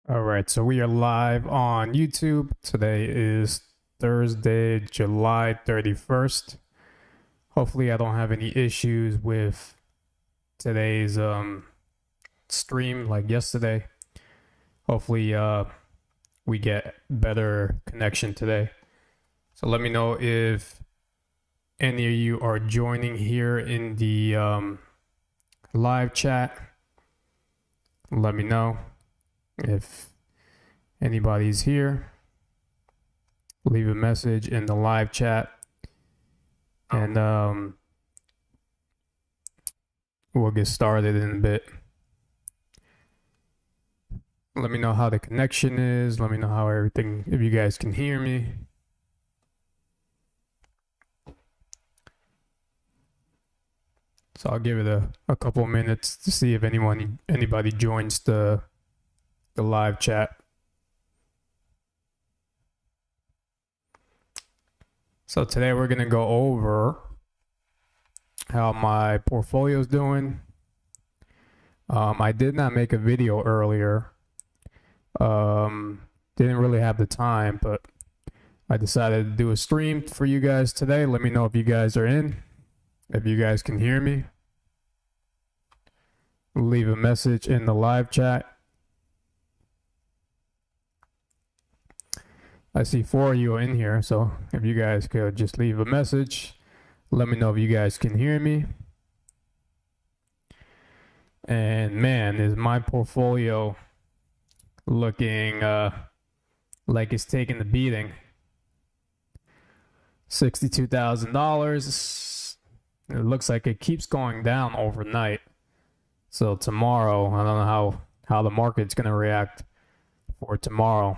All right, so we are live on YouTube. Today is Thursday, July 31st. Hopefully, I don't have any issues with today's stream like yesterday. Hopefully, we get better connection today. So let me know if any of you are joining here in the live chat. Let me know if anybody's here. Leave a message in the live chat, and we'll get started in a bit. Let me know how the connection is. Let me know how everything, if you guys can hear me. So I'll give it a couple minutes to see if anybody joins the live chat. So today we're gonna go over how my portfolio is doing. I did not make a video earlier. Didn't really have the time, but I decided to do a stream for you guys today. Let me know if you guys are in, if you guys can hear me. Leave a message in the live chat. I see 4 of you are in here, so if you guys could just leave a message, let me know if you guys can hear me. And man, is my portfolio looking like it's taking the beating. $62,000. It looks like it keeps going down overnight. So tomorrow, I don't know how the market's going to react for tomorrow.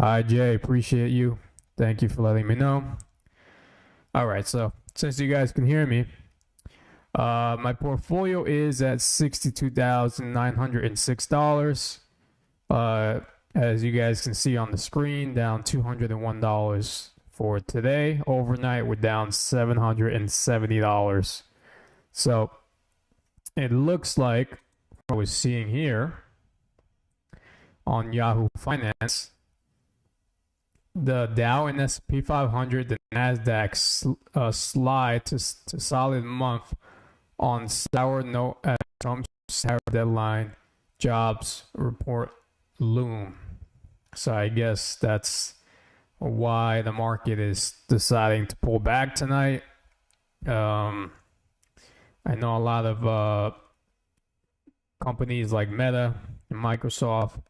Hi, Jay. Appreciate you. Thank you for letting me know. All right. So since you guys can hear me, my portfolio is at $62,906. As you guys can see on the screen, down $201 for today. Overnight, we're down $770. So it looks like I was seeing here on Yahoo Finance, the Dow and S&P 500, the Nasdaq slide to solid month on sour note as Trump's sour deadline jobs report loom. So I guess that's why the market is deciding to pull back tonight. I know a lot of companies like Meta and Microsoft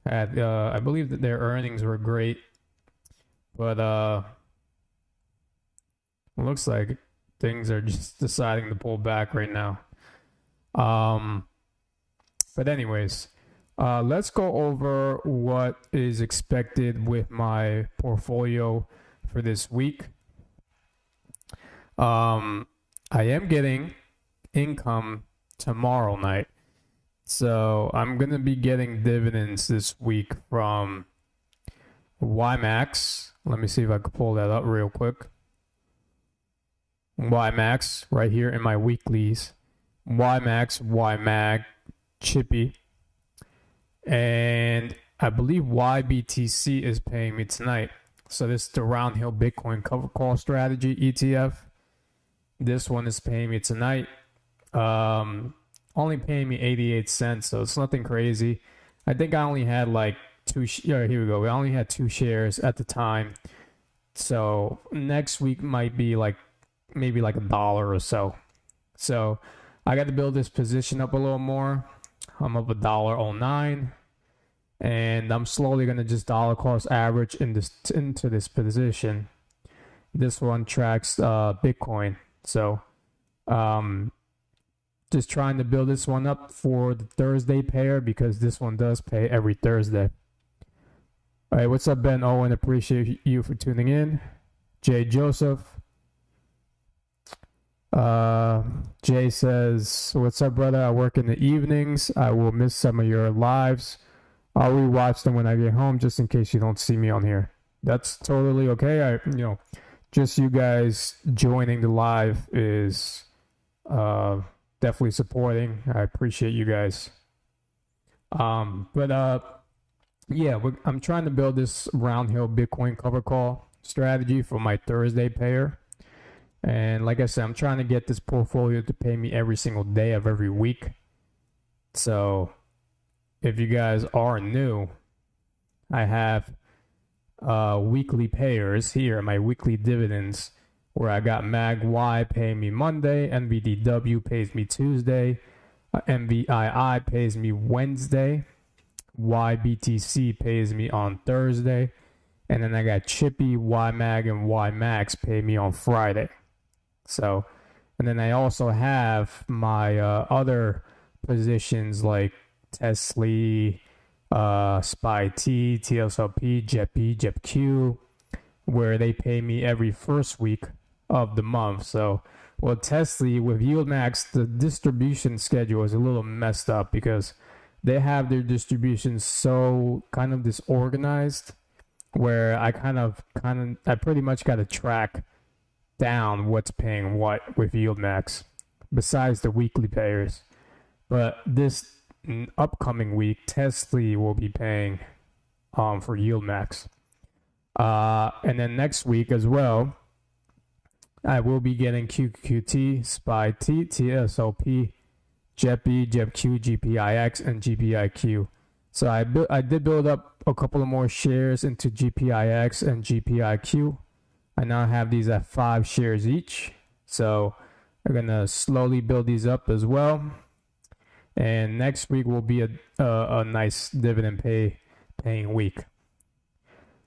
had, I believe that their earnings were great, but it looks like things are just deciding to pull back right now. But anyways, let's go over what is expected with my portfolio for this week. I am getting income tomorrow night. So I'm going to be getting dividends this week from YMAX. Let me see if I can pull that up real quick. YMAX right here in my weeklies. YMAX, YMAG, Chippy. And I believe YBTC is paying me tonight. So this is the Roundhill Bitcoin Cover Call Strategy ETF. This one is paying me tonight. Only paying me 88 cents, so it's nothing crazy. I think I only had like here we go. We only had 2 shares at the time. So next week might be like maybe like $1 or so. So I got to build this position up a little more. I'm up $1.09. And I'm slowly going to just dollar cost average into this position. This one tracks Bitcoin. So just trying to build this one up for the Thursday pair because this one does pay every Thursday. All right, what's up, Ben Owen? Appreciate you for tuning in. Jay Joseph. Jay says, what's up, brother? I work in the evenings. I will miss some of your lives. I'll rewatch them when I get home just in case you don't see me on here. That's totally okay. Just you guys joining the live is definitely supporting. I appreciate you guys. Yeah, I'm trying to build this round hill Bitcoin cover call strategy for my Thursday payer. And like I said, I'm trying to get this portfolio to pay me every single day of every week. So if you guys are new, I have weekly payers here, my weekly dividends, where I got MAGY paying me Monday, NVDW pays me Tuesday, MVII pays me Wednesday, YBTC pays me on Thursday, and then I got Chippy, YMAG, and YMAX pay me on Friday. So, and then I also have my other positions like Tesla, SPY T, TSLP, JEPP, JEPQ, where they pay me every first week of the month. So, well, Tesla with YieldMax, the distribution schedule is a little messed up because they have their distribution so kind of disorganized, where I I pretty much got to track down what's paying what with YieldMax, besides the weekly payers. But this upcoming week, Tesla will be paying for YieldMax. And then next week as well, I will be getting QQT, SPY T, TSLP, JEPP, JEPQ, GPIX, and GPIQ. So I did build up a couple of more shares into GPIX and GPIQ. I now have these at 5 shares each. So I'm going to slowly build these up as well. And next week will be a nice dividend paying week.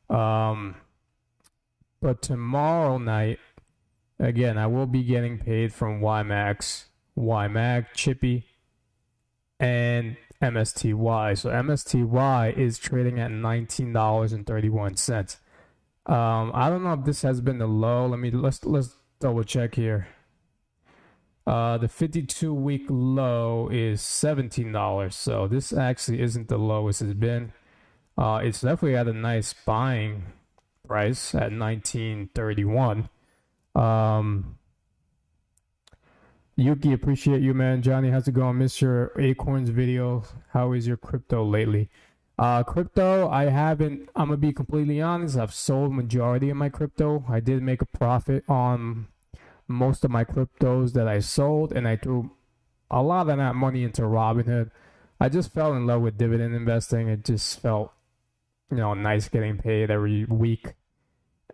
But tomorrow night, again, I will be getting paid from YMAX, YMAG, Chippy, and MSTY. So MSTY is trading at $19.31. I don't know if this has been the low. Let's double check here. The 52-week low is $17. So this actually isn't the lowest it's been. It's definitely at a nice buying price at $19.31. Yuki, appreciate you, man. Johnny, how's it going? Miss your Acorns video. How is your crypto lately? Crypto, I'm gonna be completely honest, I've sold majority of my crypto. I did make a profit on most of my cryptos that I sold, and I threw a lot of that money into Robinhood. I just fell in love with dividend investing. It just felt, nice getting paid every week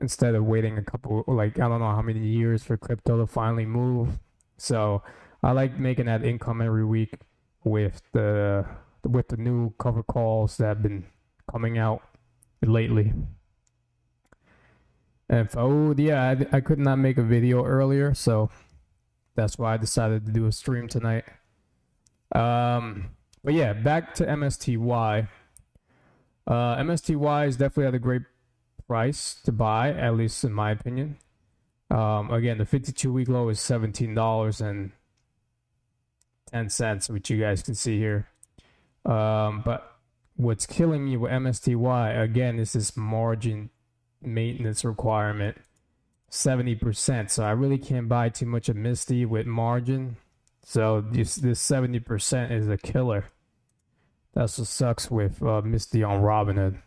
instead of waiting I don't know how many years for crypto to finally move. So I like making that income every week with the new cover calls that have been coming out lately. And I could not make a video earlier, so that's why I decided to do a stream tonight. But yeah, back to MSTY. MSTY is definitely at a great price to buy, at least in my opinion. Again, the 52-week low is $17.10, which you guys can see here. But what's killing me with MSTY, again, is this margin maintenance requirement, 70%. So I really can't buy too much of Misty with margin. So this 70% is a killer. That's what sucks with Misty on Robinhood.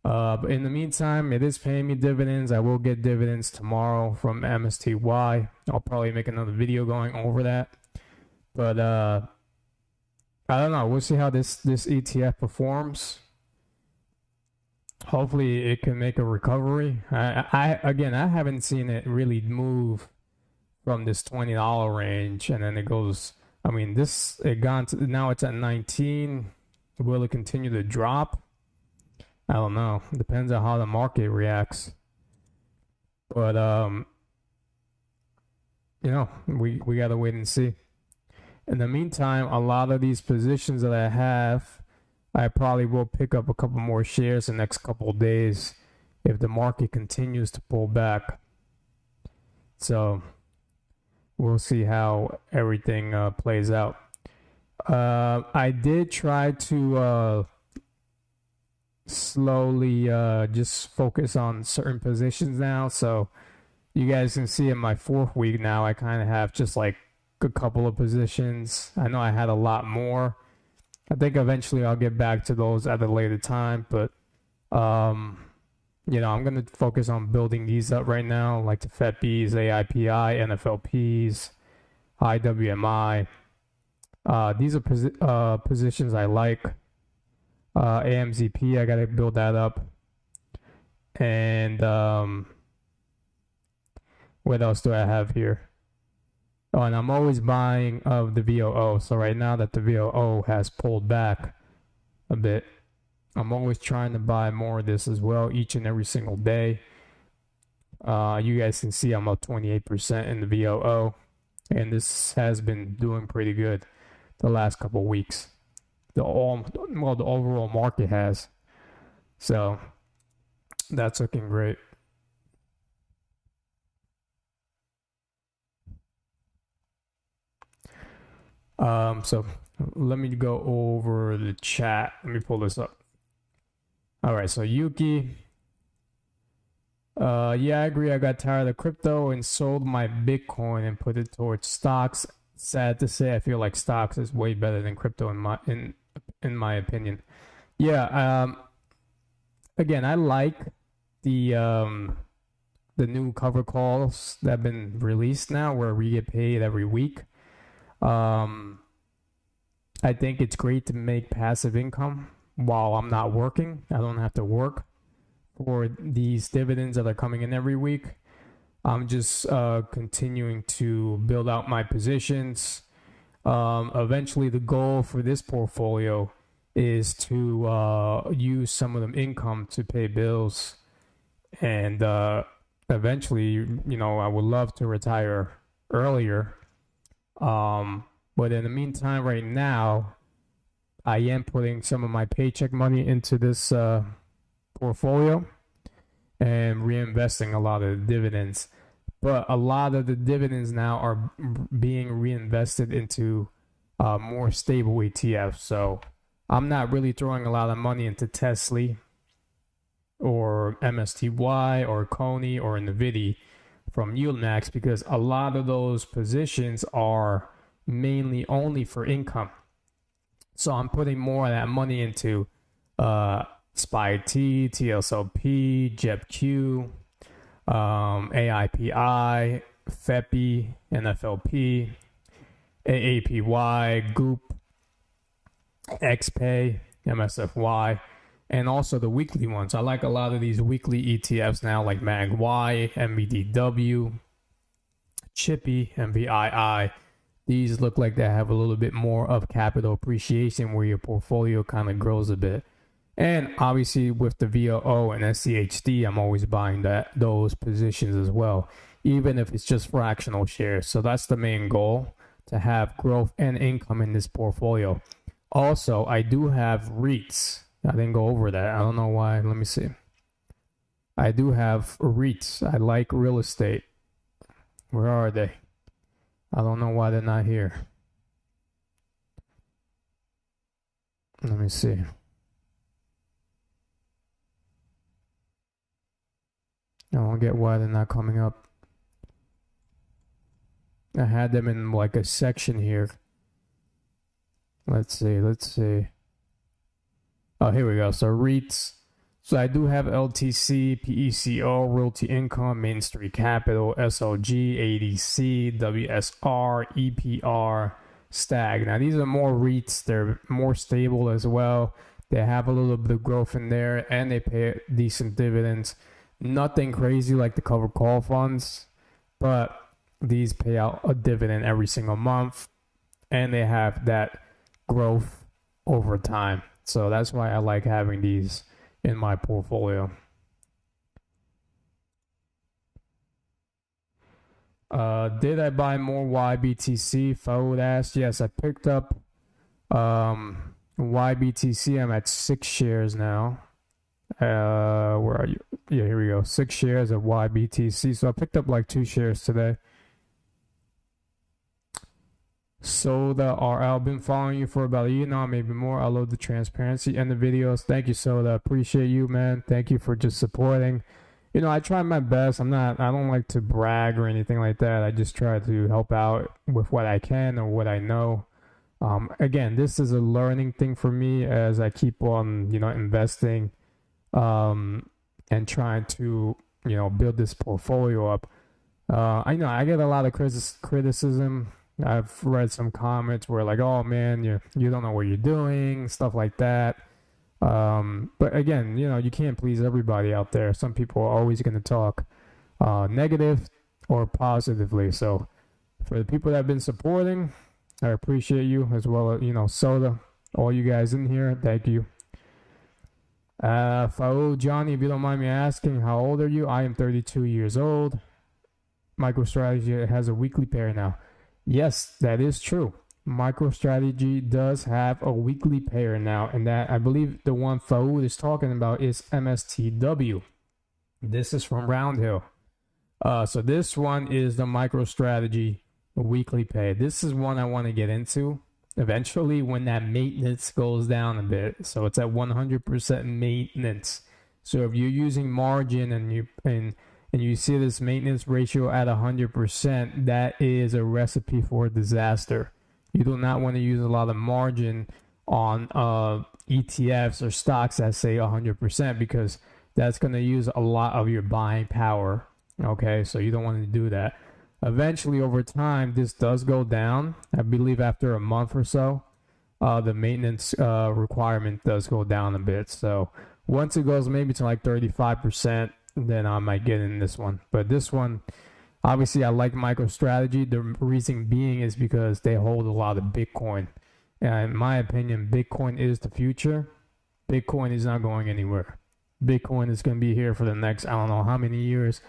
But in the meantime, it is paying me dividends. I will get dividends tomorrow from MSTY. I'll probably make another video going over that. But I don't know. We'll see how this ETF performs. Hopefully, it can make a recovery. I haven't seen it really move from this $20 range, and then it goes. I mean, now it's at 19. Will it continue to drop? I don't know. Depends on how the market reacts. But we gotta wait and see. In the meantime, a lot of these positions that I have, I probably will pick up a couple more shares the next couple of days if the market continues to pull back. So we'll see how everything plays out. I did try to slowly just focus on certain positions now. So you guys can see in my 4th week now, I kind of have just like a couple of positions. I know I had a lot more I think eventually I'll get back to those at a later time, but I'm gonna focus on building these up right now, like the FETBs, AIPI, NFLPs, IWMI. These are positions I like. AMZP, I gotta build that up. And what else do I have here? Oh, and I'm always buying of the VOO. So right now that the VOO has pulled back a bit, I'm always trying to buy more of this as well each and every single day. You guys can see I'm up 28% in the VOO, and this has been doing pretty good the last couple weeks. The overall market has. So that's looking great. So let me go over the chat. Let me pull this up. All right, so Yuki. Yeah, I agree. I got tired of crypto and sold my Bitcoin and put it towards stocks. Sad to say, I feel like stocks is way better than crypto in my opinion. Yeah. Again, I like the new cover calls that have been released now, where we get paid every week. I think it's great to make passive income while I'm not working. I don't have to work for these dividends that are coming in every week. I'm just continuing to build out my positions. Eventually, the goal for this portfolio is to use some of the income to pay bills. And eventually, I would love to retire earlier. But in the meantime, right now, I am putting some of my paycheck money into this portfolio and reinvesting a lot of the dividends. But a lot of the dividends now are being reinvested into more stable ETFs. So I'm not really throwing a lot of money into Tesla or MSTY or Coney or Nvidia from YieldMax, because a lot of those positions are mainly only for income. So I'm putting more of that money into SPY-T, TSLP, JEPQ, AIPI, FEPI, NFLP, AAPY, Goop, XPay, MSFY, and also the weekly ones. I like a lot of these weekly ETFs now, like MAGY, MBDW, Chippy, MVII. These look like they have a little bit more of capital appreciation, where your portfolio kind of grows a bit. And obviously with the VOO and SCHD, I'm always buying those positions as well, even if it's just fractional shares. So that's the main goal, to have growth and income in this portfolio. Also, I do have REITs. I didn't go over that. I don't know why. Let me see. I do have REITs. I like real estate. Where are they? I don't know why they're not here. Let me see. I don't get why they're not coming up. I had them in like a section here. Let's see. Oh, here we go. So REITs. So I do have LTC, PECO, Realty Income, Main Street Capital, SLG, ADC, WSR, EPR, Stag. Now these are more REITs. They're more stable as well. They have a little bit of growth in there, and they pay decent dividends. Nothing crazy like the covered call funds, but these pay out a dividend every single month, and they have that growth over time. So that's why I like having these in my portfolio. Did I buy more YBTC? Fold asked. Yes, I picked up YBTC. I'm at 6 shares now. Where are you? Yeah, here we go. 6 shares of YBTC. So I picked up like 2 shares today. Soda RL, I've been following you for about a year now, maybe more. I love the transparency and the videos. Thank you, Soda. Appreciate you, man. Thank you for just supporting. I try my best. I don't like to brag or anything like that. I just try to help out with what I can or what I know. Again, this is a learning thing for me as I keep on, investing, and trying to, build this portfolio up. I know I get a lot of criticism. I've read some comments where like, oh man, you don't know what you're doing, stuff like that. But again, you can't please everybody out there. Some people are always going to talk negative or positively. So for the people that have been supporting, I appreciate you, as well as, Soda, all you guys in here. Thank you. Faoud Johnny, if you don't mind me asking, how old are you? I am 32 years old. MicroStrategy has a weekly pair now. Yes, that is true. MicroStrategy does have a weekly pair now, and that I believe the one Faoud is talking about is MSTW. This is from Roundhill. So this one is the MicroStrategy weekly pay. This is one I want to get into eventually when that maintenance goes down a bit. So it's at 100% maintenance. So if you're using margin and you see this maintenance ratio at 100%, that is a recipe for disaster. You do not want to use a lot of margin on ETFs or stocks that say 100%, because that's going to use a lot of your buying power. Okay, so you don't want to do that. Eventually, over time, this does go down. I believe after a month or so, the maintenance requirement does go down a bit. So once it goes maybe to like 35%, then I might get in this one. But this one, obviously, I like MicroStrategy. The reason being is because they hold a lot of Bitcoin. And in my opinion, Bitcoin is the future. Bitcoin is not going anywhere. Bitcoin is going to be here for the next, I don't know how many years.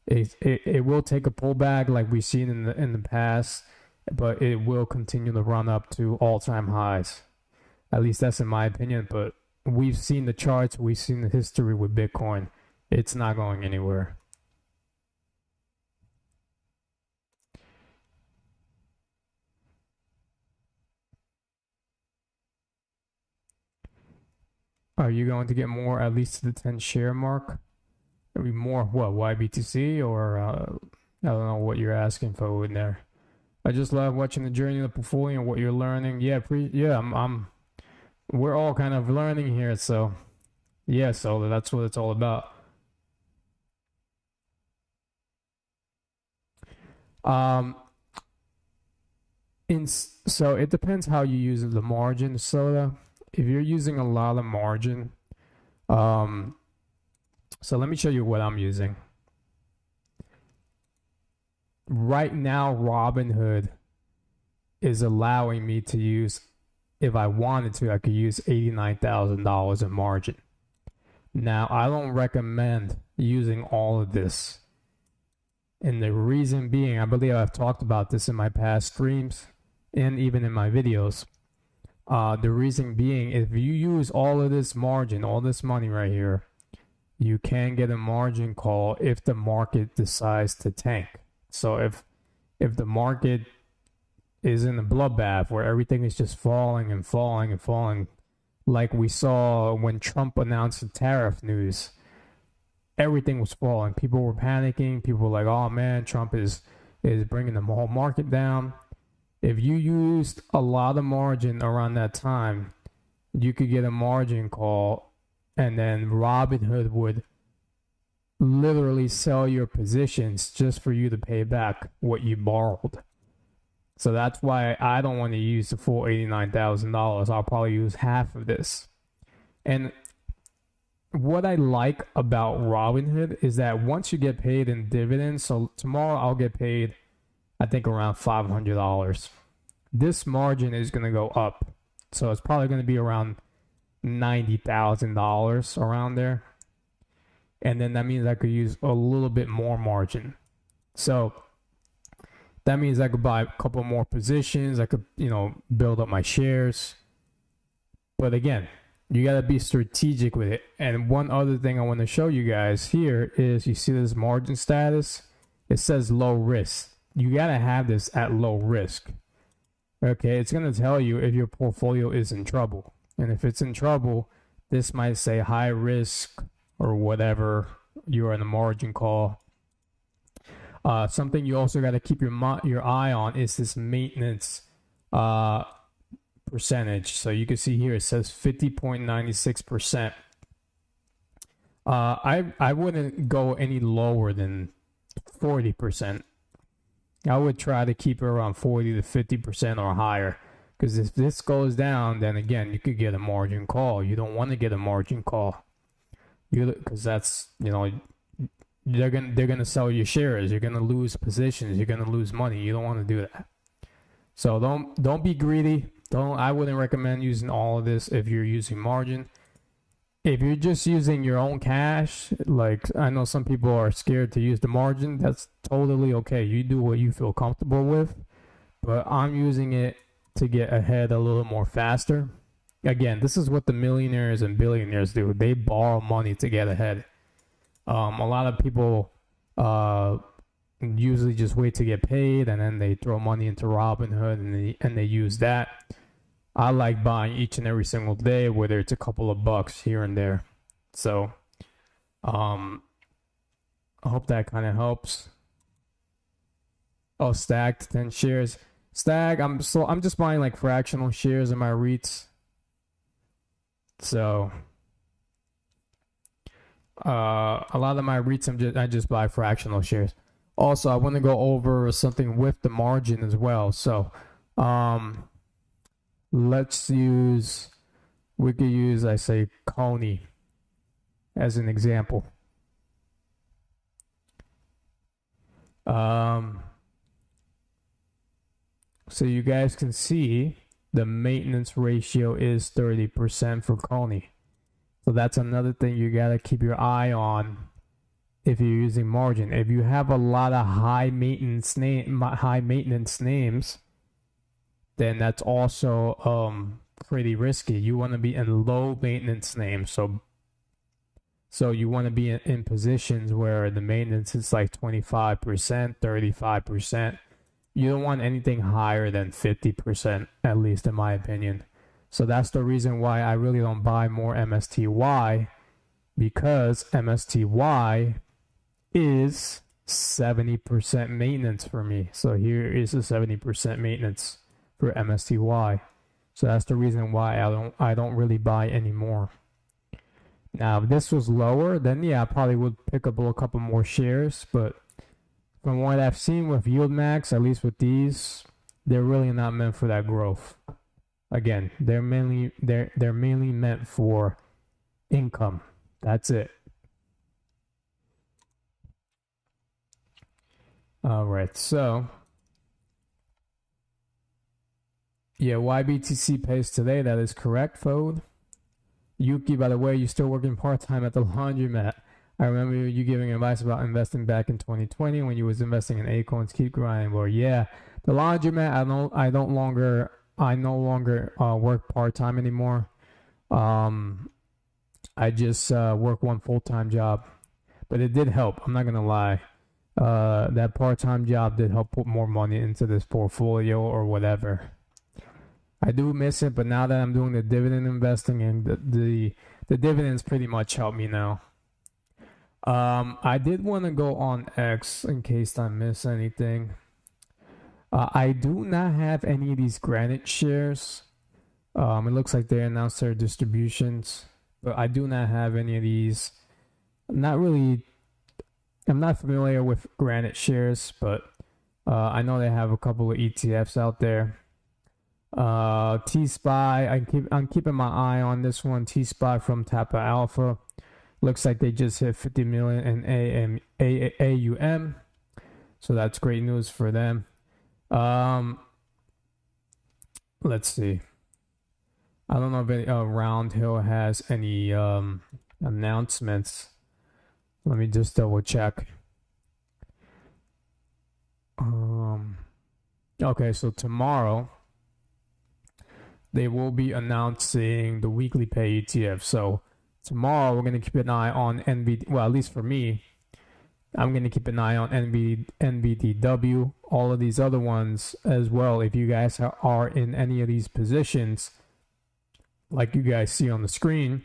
It will take a pullback like we've seen in the past, but it will continue to run up to all-time highs. At least that's in my opinion. But we've seen the charts, we've seen the history with Bitcoin. It's not going anywhere. Are you going to get more, at least to the 10 share mark? Maybe more, what, YBTC, or I don't know what you're asking for in there. I just love watching the journey of the portfolio and what you're learning. Yeah, we're all kind of learning here, so yeah, so that's what it's all about. So it depends how you use the margin, Soda. If you're using a lot of margin, so let me show you what I'm using. Right now, Robinhood is allowing me to use, if I wanted to, I could use $89,000 in margin. Now, I don't recommend using all of this. And the reason being, I believe I've talked about this in my past streams and even in my videos. The reason being, if you use all of this margin, all this money right here, you can get a margin call if the market decides to tank. So if the market is in a bloodbath where everything is just falling and falling and falling, like we saw when Trump announced the tariff news, everything was falling. People were panicking. People were like, oh man, Trump is bringing the whole market down. If you used a lot of margin around that time, you could get a margin call, and then Robinhood would literally sell your positions just for you to pay back what you borrowed. So that's why I don't want to use the full $89,000. I'll probably use half of this. And what I like about Robinhood is that once you get paid in dividends, so tomorrow I'll get paid, I think, around $500. This margin is going to go up. So it's probably going to be around $90,000 around there. And then that means I could use a little bit more margin. So that means I could buy a couple more positions. I could, build up my shares. But again, you got to be strategic with it. And one other thing I want to show you guys here is, you see this margin status? It says low risk. You got to have this at low risk. Okay, it's going to tell you if your portfolio is in trouble. And if it's in trouble, this might say high risk or whatever. You're in a margin call. Something you also got to keep your eye on is this maintenance percentage. So you can see here it says 50.96%. I wouldn't go any lower than 40%. I would try to keep it around 40 to 50% or higher. Because if this goes down, then again, you could get a margin call. You don't want to get a margin call. Because that's, they're gonna sell your shares. You're gonna lose positions. You're gonna lose money. You don't want to do that. So don't be greedy. I wouldn't recommend using all of this if you're using margin. If you're just using your own cash, like I know some people are scared to use the margin, that's totally okay. You do what you feel comfortable with. But I'm using it to get ahead a little more faster. Again, this is what the millionaires and billionaires do. They borrow money to get ahead. A lot of people usually just wait to get paid and then they throw money into Robinhood and they use that. I like buying each and every single day, whether it's a couple of bucks here and there. So I hope that kind of helps. Oh, stacked 10 shares. Stag, I'm just buying like fractional shares in my REITs. So a lot of my REITs I just buy fractional shares. Also, I want to go over something with the margin as well. So we could use, I say, Coney as an example. So you guys can see the maintenance ratio is 30% for Coney. So that's another thing you got to keep your eye on if you're using margin. If you have a lot of high maintenance names, then that's also pretty risky. You want to be in low maintenance names. So you want to be in positions where the maintenance is like 25%, 35%. You don't want anything higher than 50%, at least in my opinion. So that's the reason why I really don't buy more MSTY, because MSTY is 70% maintenance for me. So here is a 70% maintenance for MSTY. So that's the reason why I don't really buy anymore. Now, if this was lower, then yeah, I probably would pick up a couple more shares, but from what I've seen with Yield Max, at least with these, they're really not meant for that growth. Again, they're mainly meant for income. That's it. All right, so yeah, YBTC pays today. That is correct, Fode. Yuki, by the way, you're still working part-time at the laundromat. I remember you giving advice about investing back in 2020 when you was investing in Acorns. Keep grinding. Well, yeah, the laundromat. I no longer work part time anymore. I just work one full time job, but it did help. I'm not gonna lie. That part time job did help put more money into this portfolio or whatever. I do miss it, but now that I'm doing the dividend investing, and the dividends pretty much help me now. I did want to go on X in case I miss anything. I do not have any of these Granite shares. It looks like they announced their distributions, but I do not have any of these. I'm not familiar with Granite shares, but I know they have a couple of ETFs out there. T-Spy, I'm keeping my eye on this one. T-Spy from Tappa Alpha. Looks like they just hit 50 million in AUM. So that's great news for them. Let's see. I don't know if Roundhill has any announcements. Let me just double check. Okay, so tomorrow they will be announcing the weekly pay ETF. So tomorrow we're going to keep an eye on NBD. Well, at least for me, I'm going to keep an eye on NBDW, all of these other ones as well. If you guys are in any of these positions, like you guys see on the screen,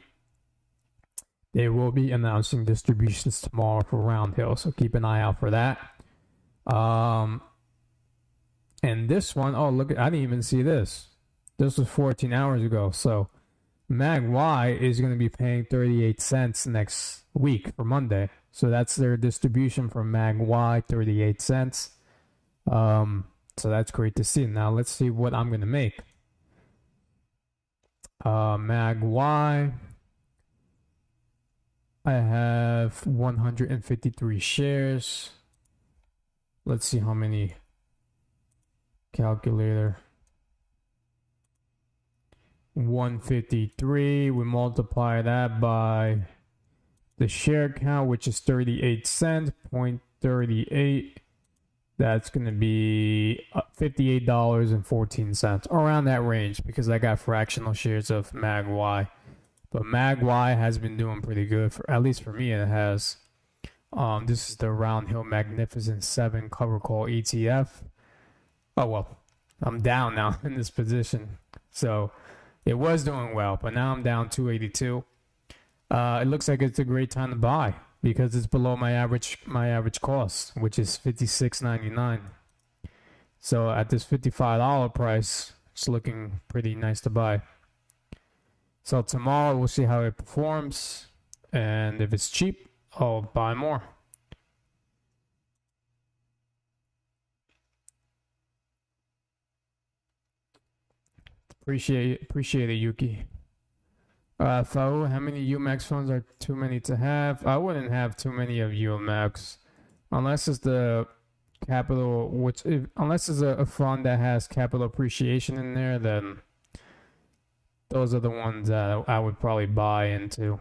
they will be announcing distributions tomorrow for Roundhill. So keep an eye out for that. And this one, oh, look, I didn't even see this. This was 14 hours ago. So Mag Y is going to be paying 38 cents next week for Monday. So that's their distribution for Mag Y, 38 cents. So that's great to see. Now let's see what I'm going to make. Mag Y, I have 153 shares. Let's see how many. Calculator. 153. We multiply that by the share count, which is 38 cents, 0.38. That's going to be $58.14, around that range, because I got fractional shares of Mag Y. But Mag Y has been doing pretty good, for at least for me. It has. This is the Round Hill Magnificent 7 cover call ETF. Oh well, I'm down now in this position. So it was doing well, but now I'm down 282. It looks like it's a great time to buy because it's below my average cost, which is $56.99. So at this $55 price, it's looking pretty nice to buy. So tomorrow we'll see how it performs, and if it's cheap, I'll buy more. Appreciate it, Yuki. Faou, how many UMAX funds are too many to have? I wouldn't have too many of UMAX unless it's the capital, unless it's a fund that has capital appreciation in there, then those are the ones that I would probably buy into.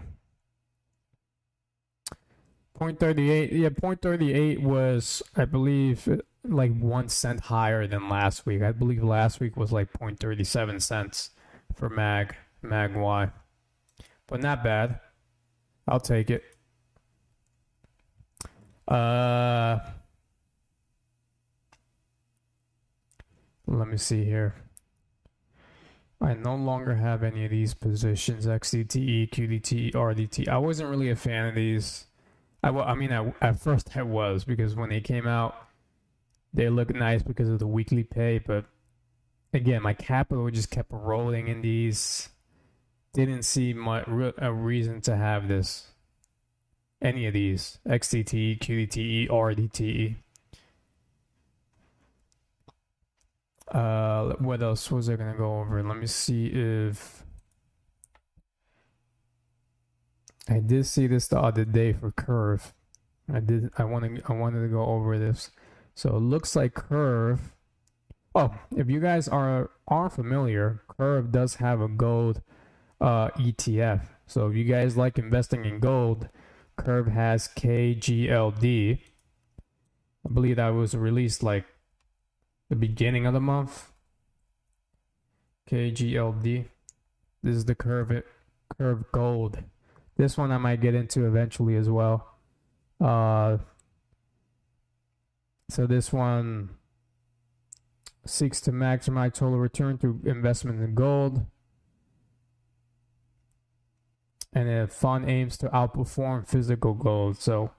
0.38, yeah, 0.38 was, I believe, like 1 cent higher than last week. I believe last week was like 0.37 cents for Mag Y. But not bad. I'll take it. Let me see here. I no longer have any of these positions, XDTE, QDT, RDT. I wasn't really a fan of these. At first I was, because when they came out, they looked nice because of the weekly pay, but again, my capital just kept rolling in these. Didn't see a reason to have any of these, XDT, QDT, RDT. What else was I gonna go over? Let me see if I did see this the other day for Curve. I wanted to go over this. So it looks like Curve. Oh, if you guys are familiar, Curve does have a gold ETF. So if you guys like investing in gold, Curve has KGLD. I believe that was released like the beginning of the month. KGLD. This is the Curve Gold. This one I might get into eventually as well. So this one seeks to maximize total return through investment in gold. And the fund aims to outperform physical gold. So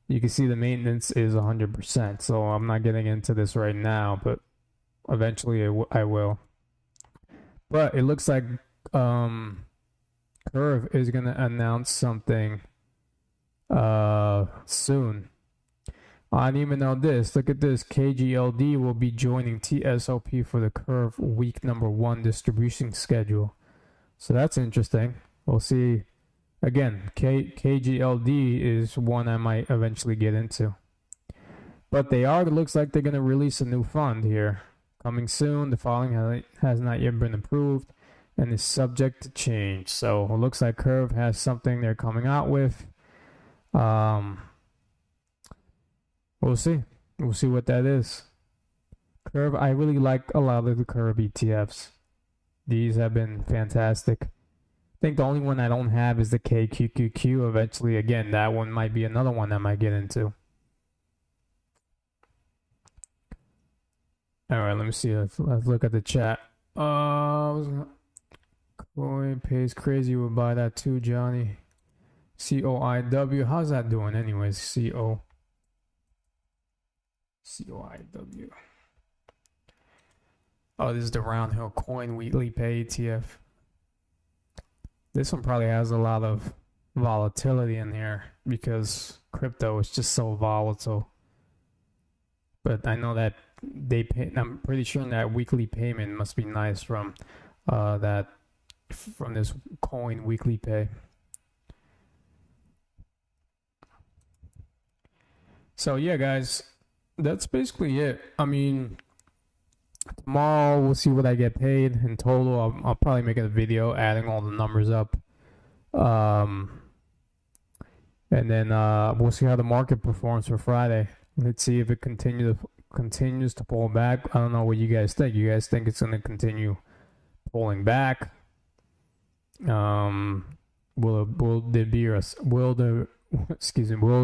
you can see the maintenance is 100%. So I'm not getting into this right now, but eventually I will. But it looks like Curve is going to announce something soon. I didn't even know this. Look at this. KGLD will be joining TSOP for the Curve week number 1 distribution schedule. So that's interesting. We'll see. Again, KGLD is one I might eventually get into. But it looks like they're going to release a new fund here. Coming soon. The following has not yet been approved and is subject to change. So it looks like Curve has something they're coming out with. We'll see. We'll see what that is. Curve, I really like a lot of the Curve ETFs. These have been fantastic. I think the only one I don't have is the KQQQ. Eventually, again, that one might be another one I might get into. All right, let me see. Let's look at the chat. Coin pays crazy. Would buy that too, Johnny. COIW. How's that doing, anyways? COIW. Oh, this is the Round Hill Coin Weekly Pay ETF. This one probably has a lot of volatility in here because crypto is just so volatile. But I know that they pay. I'm pretty sure that weekly payment must be nice from this Coin Weekly Pay. So yeah, guys, that's basically it. I mean, tomorrow we'll see what I get paid in total. I'll probably make a video adding all the numbers up. And then we'll see how the market performs for Friday. Let's see if it continues to pull back. I don't know what you guys think. You guys think it's going to continue pulling back? Will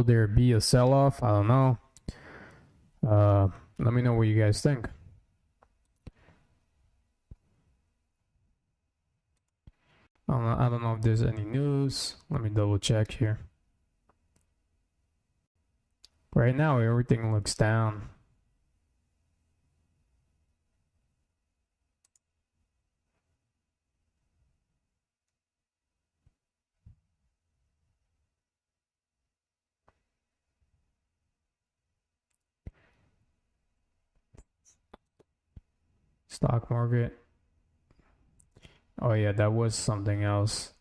there be a sell-off? I don't know. Let me know what you guys think. I don't know if there's any news. Let me double check here. Right now, everything looks down. Stock market. Oh yeah, that was something else.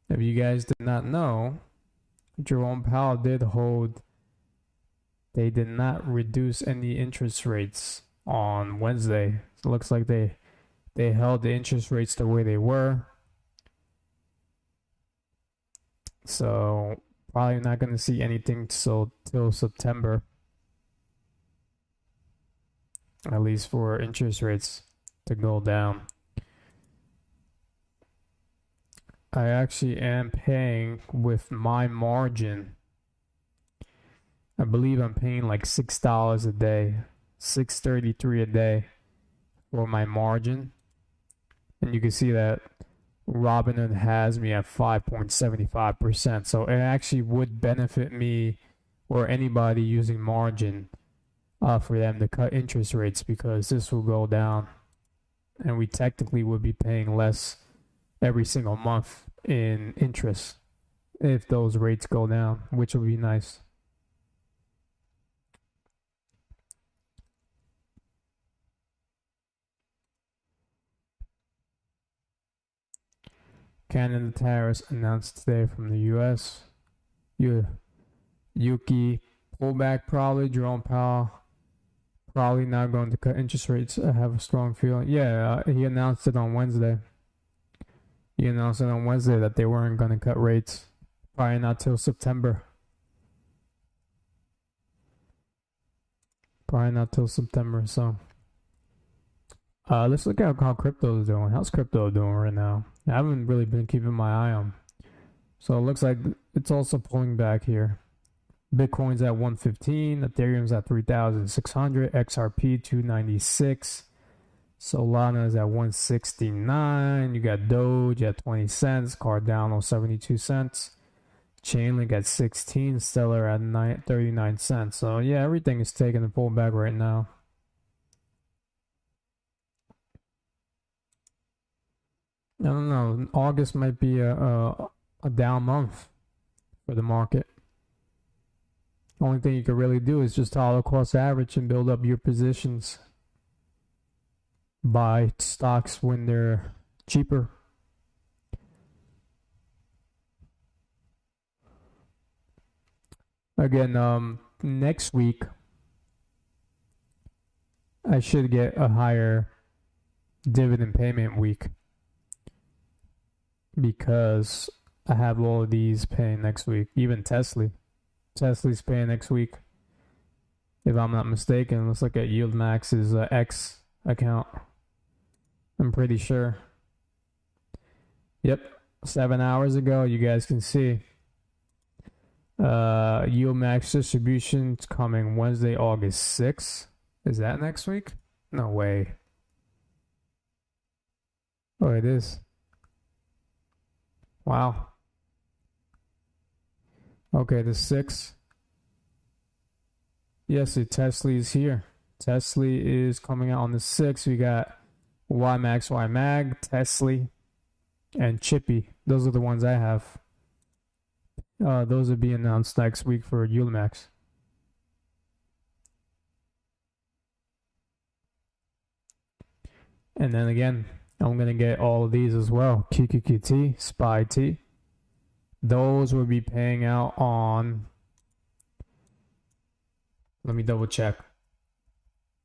If you guys did not know, Jerome Powell they did not reduce any interest rates on Wednesday. It looks like they held the interest rates the way they were. So probably not going to see anything till September, at least for interest rates to go down. I actually am paying with my margin. I believe I'm paying like $6 a day, $6.33 a day for my margin. And you can see that Robinhood has me at 5.75%. So it actually would benefit me or anybody using margin for them to cut interest rates, because this will go down and we technically would be paying less every single month in interest if those rates go down, which would be nice. Canada tariffs announced today from the U.S. Yuki pullback probably. Jerome Powell probably not going to cut interest rates. I have a strong feeling. Yeah, he announced it on Wednesday. That they weren't going to cut rates. Probably not till September. So let's look at how crypto is doing. How's crypto doing right now? I haven't really been keeping my eye on. So it looks like it's also pulling back here. Bitcoin's at 115, Ethereum's at 3,600, XRP 296, Solana is at 169. You got Doge at 20 cents, Cardano 72 cents, Chainlink at 16, Stellar at 39 cents. So yeah, everything is taking a pullback right now. I don't know. August might be a down month for the market. Only thing you can really do is just dollar cost average and build up your positions. Buy stocks when they're cheaper. Again, next week I should get a higher dividend payment week, because I have all of these paying next week. Even Tesla's paying next week, if I'm not mistaken. Let's look at YieldMax's X account. I'm pretty sure. Yep, 7 hours ago. You guys can see YieldMax distribution coming Wednesday, August 6th. Is that next week? No way. Oh, it is. Wow. Okay, the 6th. Yes, Tesla is here. Tesla is coming out on the 6th. We got YMAG, Tesla, and Chippy. Those are the ones I have. Those will be announced next week for Ulimax. And then again, I'm going to get all of these as well. QQQT, SPY T. Those will be paying out on... Let me double check.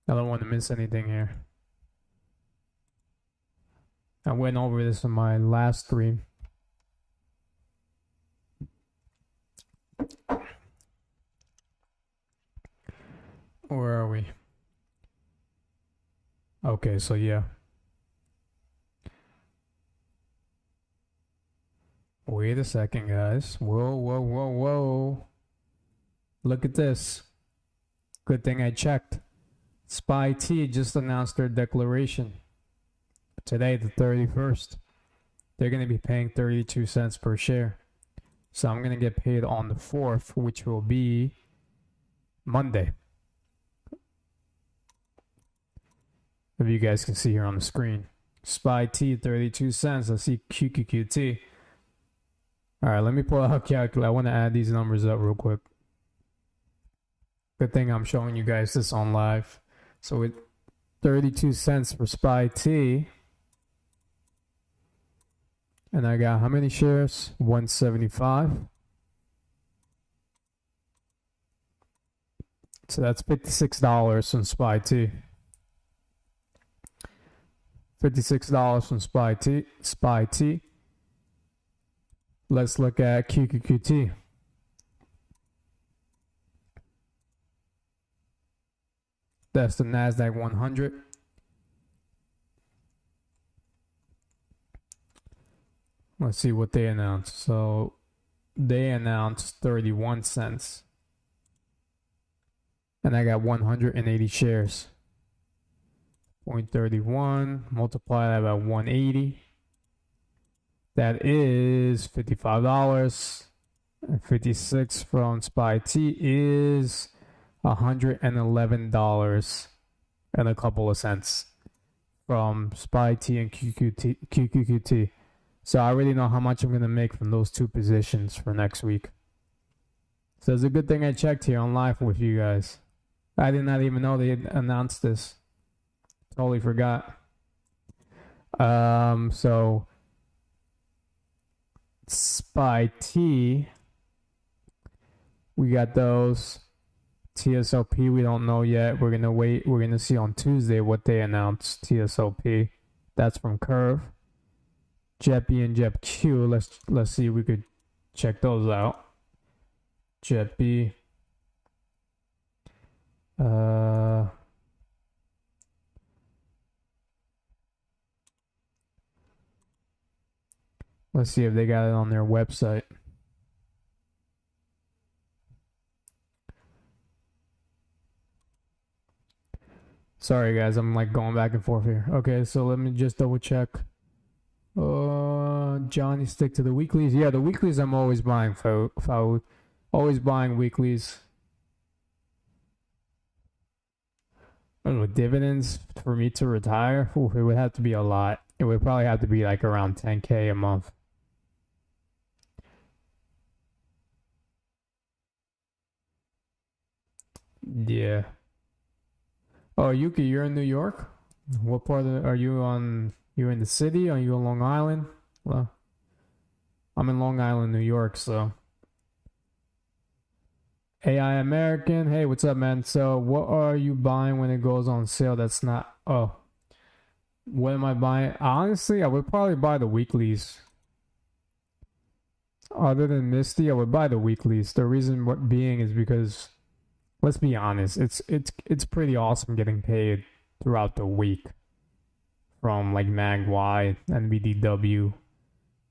I don't want to miss anything here. I went over this in my last stream. Where are we? Okay, so yeah. Wait a second, guys. Whoa. Look at this. Good thing I checked. SPY T just announced their declaration. Today, the 31st. They're going to be paying 32 cents per share. So I'm going to get paid on the 4th, which will be Monday. If you guys can see here on the screen. SPY T, 32 cents. Let's see QQQT. All right, let me pull out a calculator. I want to add these numbers up real quick. Good thing I'm showing you guys this on live. So with 32 cents for SPY T, and I got how many shares? 175. So that's $56 from SPY T. $56 from SPY T. Let's look at QQQT. That's the NASDAQ 100. Let's see what they announced. So they announced 31 cents. And I got 180 shares. 0.31, multiply that by 180. That is $55. And 56 from SPY T is $111 and a couple of cents from SPY T and QQQT. So I already know how much I'm going to make from those two positions for next week. So it's a good thing I checked here on live with you guys. I did not even know they had announced this. Totally forgot. So SPY T, we got those. TSLP, we don't know yet. We're gonna wait. We're gonna see on Tuesday what they announced. TSLP, that's from Curve. JETB and JETQ. Let's see if we could check those out. JETB. Let's see if they got it on their website. Sorry guys, I'm like going back and forth here. Okay, so let me just double check. Johnny, stick to the weeklies. Yeah, the weeklies I'm always buying. Always buying weeklies. I don't know, dividends for me to retire. Ooh, it would have to be a lot. It would probably have to be like around 10K a month. Yeah. Oh, Yuki, you're in New York? What part are you on? You in the city? Are you on Long Island? Well, I'm in Long Island, New York, so. AI American, hey, what's up, man? So, what are you buying when it goes on sale? That's not. Oh, what am I buying? Honestly, I would probably buy the weeklies. Other than Misty, I would buy the weeklies. The reason being is because, let's be honest, it's pretty awesome getting paid throughout the week from like MAGY, NBDW,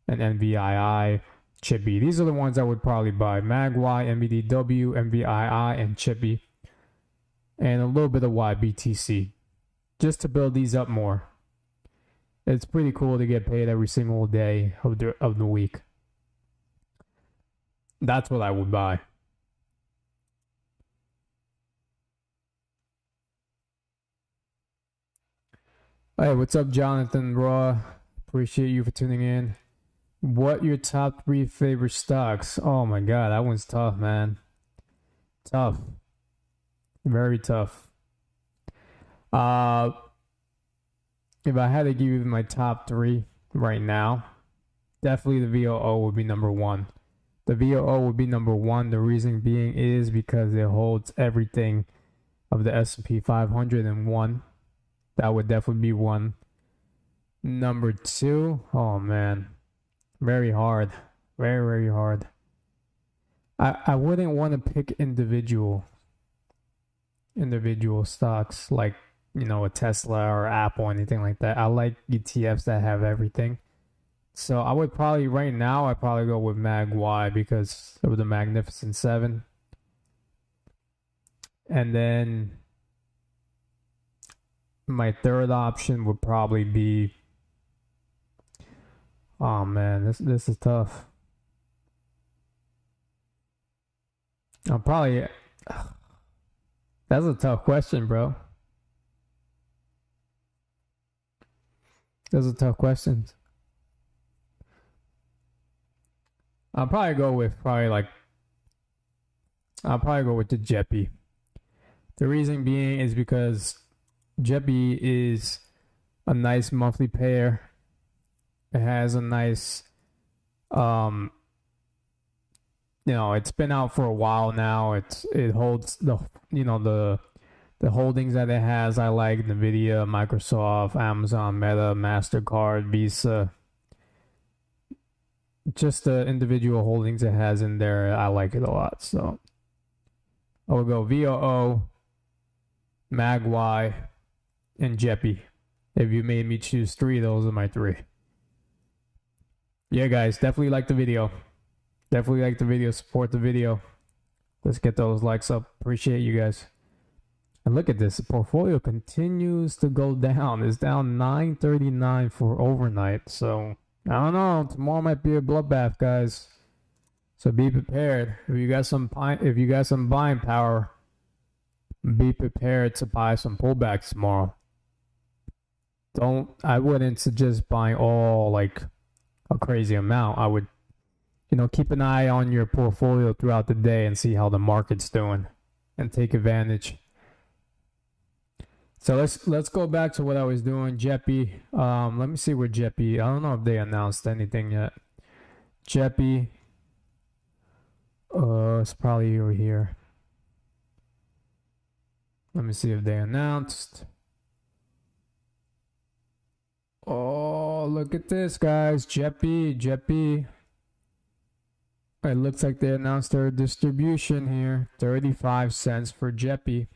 and NVII, Chippy. These are the ones I would probably buy. MAGY, NBDW, NVII, and Chippy, and a little bit of YBTC, just to build these up more. It's pretty cool to get paid every single day of the week. That's what I would buy. Hey, what's up, Jonathan Raw? Appreciate you for tuning in. What your top three favorite stocks? Oh my god, that one's tough, man. Tough. Very tough. Uh if I had to give you my top three right now, definitely the VOO would be number one. The VOO would be number one. The reason being is because it holds everything of the S&P 500 in one. That would definitely be one. Number two, oh man, very hard. Very, very hard. I wouldn't want to pick individual stocks like, a Tesla or Apple, anything like that. I like ETFs that have everything. So I would probably, right now, I'd probably go with MagY because of the Magnificent Seven. And then my third option would probably be, oh man, this is tough. I'll probably, that's a tough question, bro. Those are tough questions. I'll probably go with the JEPI. The reason being is because JEPI is a nice monthly payer. It has a nice, it's been out for a while now. It holds the holdings that it has. I like Nvidia, Microsoft, Amazon, Meta, MasterCard, Visa. Just the individual holdings it has in there, I like it a lot. So I will go VOO, MagY, and JEPI. If you made me choose three, those are my three. Yeah, guys, definitely like the video. Support the video. Let's get those likes up. Appreciate you guys. And look at this. The portfolio continues to go down. It's down 939 for overnight. So I don't know. Tomorrow might be a bloodbath, guys. So be prepared. If you got some buying power, be prepared to buy some pullbacks tomorrow. I wouldn't suggest buying all like a crazy amount. I would, keep an eye on your portfolio throughout the day and see how the market's doing and take advantage. So let's go back to what I was doing. JEPI. Let me see where JEPI. I don't know if they announced anything yet. JEPI. It's probably over here. Let me see if they announced. Oh, look at this, guys. JEPI. It looks like they announced their distribution here. 35 cents for JEPI.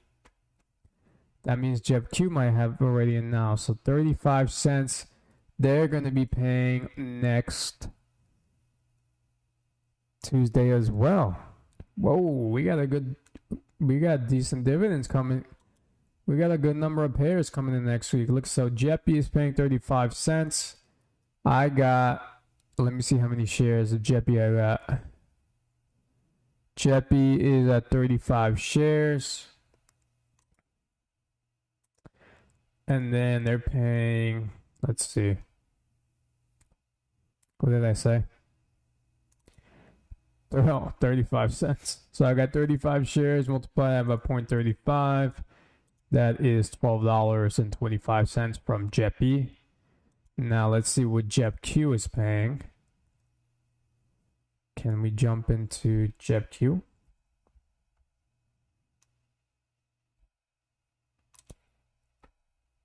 That means JEPQ might have already announced. So 35 cents they're going to be paying next Tuesday as well. Whoa, we got decent dividends coming. We got a good number of payers coming in next week. Look, so JEPI is paying 35 cents. Let me see how many shares of JEPI I got. JEPI is at 35 shares. And then they're paying, let's see. What did I say? 35 cents. So I got 35 shares, multiply that by 0.35. That is $12.25 from JEPI. Now let's see what JEPQ is paying. Can we jump into JEPQ?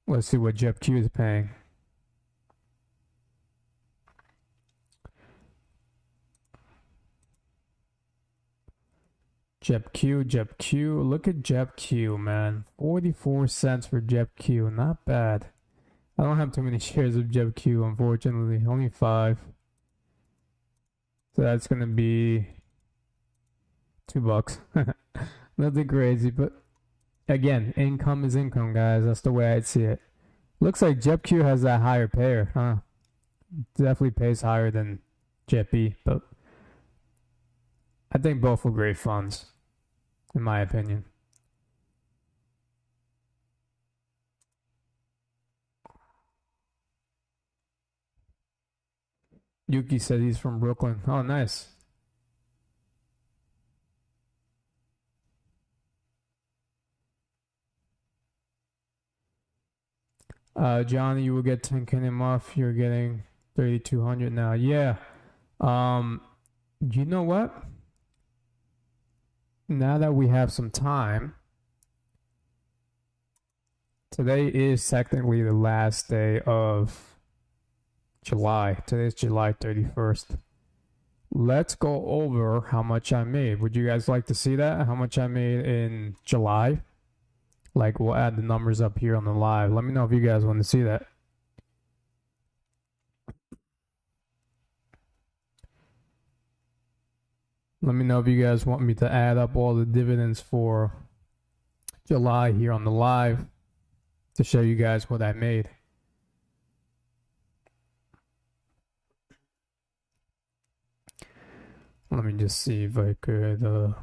Let's see what JEPQ is paying. JEPQ. Look at JEPQ, man. 44 cents for JEPQ. Not bad. I don't have too many shares of JEPQ, unfortunately. Only 5. So that's going to be $2. Nothing crazy, but again, income is income, guys. That's the way I'd see it. Looks like JEPQ has that higher payer, huh? Definitely pays higher than JEPI, but I think both are great funds, in my opinion. Yuki said he's from Brooklyn. Oh, nice. Johnny, you will get 10K a month. You're getting 3,200 now. Yeah. Um, you know what? Now that we have some time, today is technically the last day of July. Today's July 31st. Let's go over how much I made. Would you guys like to see that? How much I made in July? Like, we'll add the numbers up here on the live. Let me know if you guys want to see that. Let me know if you guys want me to add up all the dividends for July here on the live to show you guys what I made. Let me just see if I could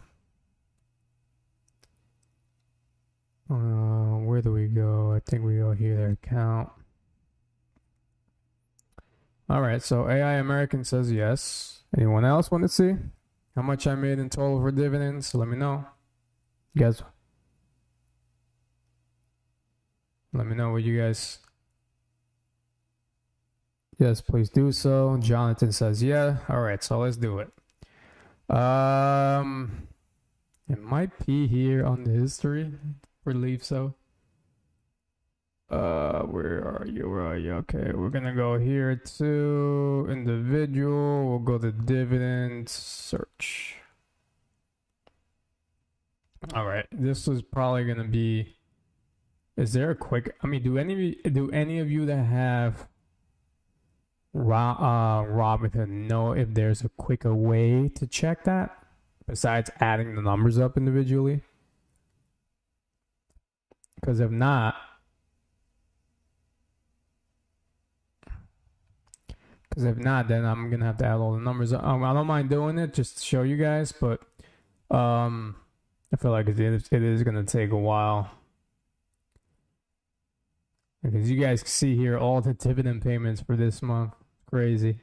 where do we go? I think we go here, account. All right, so AI American says yes. Anyone else want to see how much I made in total for dividends? Let me know. You guys, let me know what you guys. Yes, please do so. Jonathan says yeah. All right, so let's do it. It might be here on the history. Believe so. Where are you? Where are you? Okay, we're gonna go here to individual. We'll go to dividend search. All right, this is probably gonna be. Is there a quick? I mean, do any of you that have Robinhood know if there's a quicker way to check that besides adding the numbers up individually? Because if not, then I'm gonna have to add all the numbers. I don't mind doing it just to show you guys, but I feel like it is gonna take a while. Because you guys see here all the dividend payments for this month. Crazy.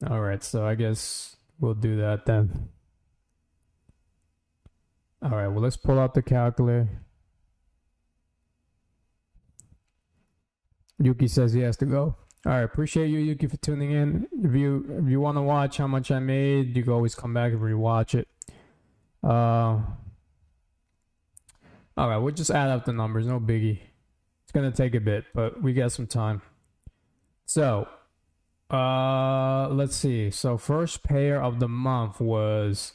All right, so I guess we'll do that then. All right, well, let's pull out the calculator. Yuki says he has to go. All right, appreciate you, Yuki, for tuning in. If you want to watch how much I made, you can always come back and rewatch it. All right, we'll just add up the numbers. No biggie. It's gonna take a bit, but we got some time. So, let's see. So first pair of the month was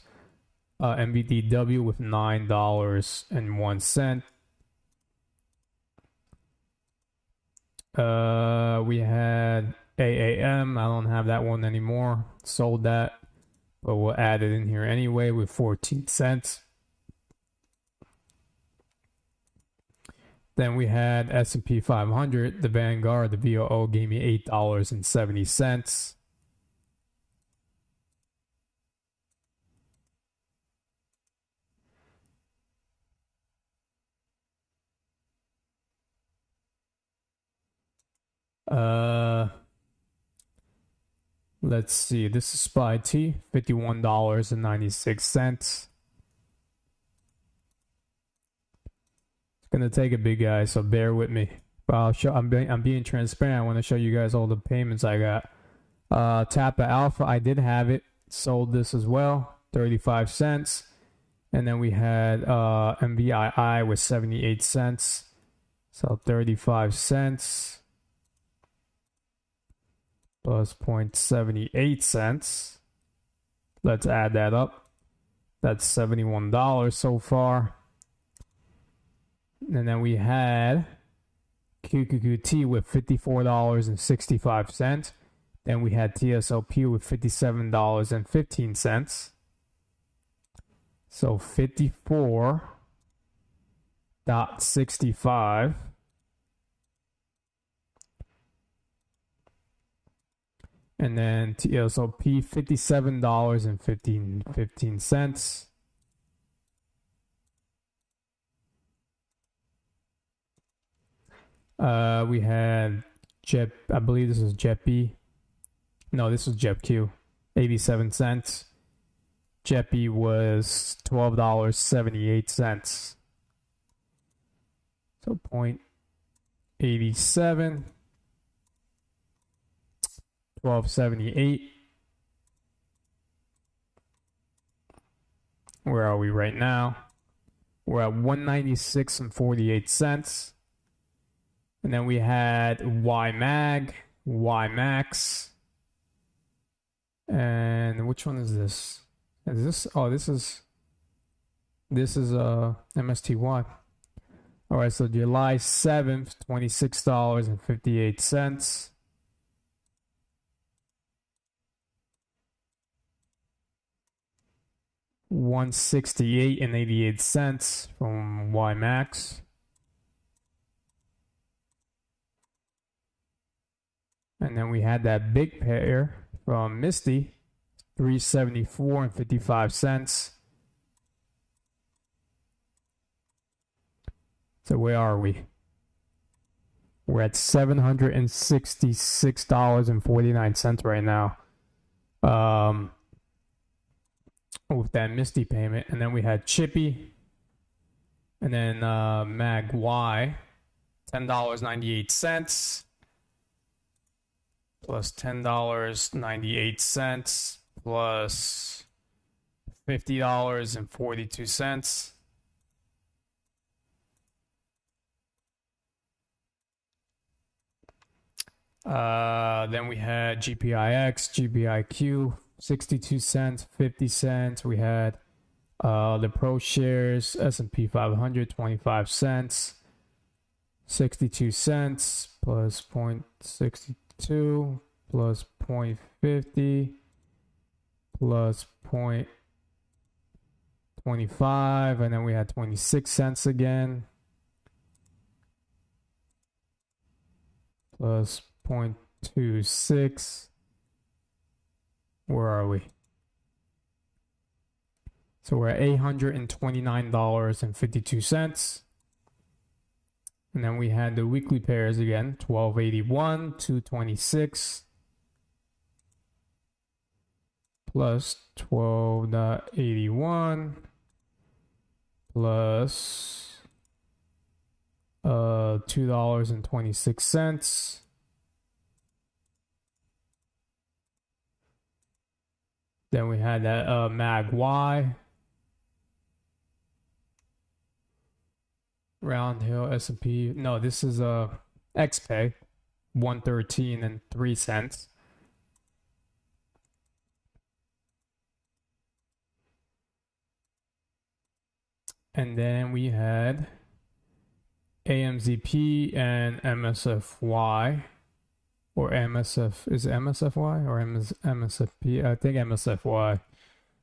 MVDW with $9.01. We had AAM. I don't have that one anymore. Sold that, but we'll add it in here anyway with 14 cents. Then we had S&P 500, the Vanguard, the VOO gave me $8.70. Let's see. This is SPY T, $51.96. It's gonna take a big guy, so bear with me. But I'm being transparent. I want to show you guys all the payments I got. Tappa Alpha, I did have it. Sold this as well, 35 cents. And then we had MVII with 78 cents. So 35 cents plus 0.78 cents. Let's add that up. That's $71 so far. And then we had QQQT with $54.65. Then we had TSLP with $57.15. So 54.65. And then TSLP $57.15. We had Jet, I believe this is Jet B. No, this was Jet Q, 87 cents. Jet B was $12.78. So 0.87, 12.78. Where are we right now? We're at 196 and 48 cents. And then we had YMAG, YMAX. And which one is this? Is this? Oh, this is MSTY. All right, so July 7th, $26.58. $168.88 from YMAX. And then we had that big pair from Misty, $374.55. So where are we? We're at $766.49 right now. With that Misty payment. And then we had Chippy. And then Mag Y, $10.98. Plus $10.98 plus $50.42. Then we had GPIX, GPIQ, 62 cents, 50 cents. We had the Pro Shares, S&P 500, 25 cents, 62 cents plus 0.62 plus 0.50 plus 0.25, and then we had 26 cents again plus 0.26. Where are we? So we're at $829.52. And then we had the weekly pairs again, 1281, 226 plus 12.81 plus $2.26. Then we had that Mag Y, Round Hill, S&P. No, this is XPay, 113 and 3 cents. And then we had AMZP and MSFY, or MSF. Is it MSFY or MSFP? I think MSFY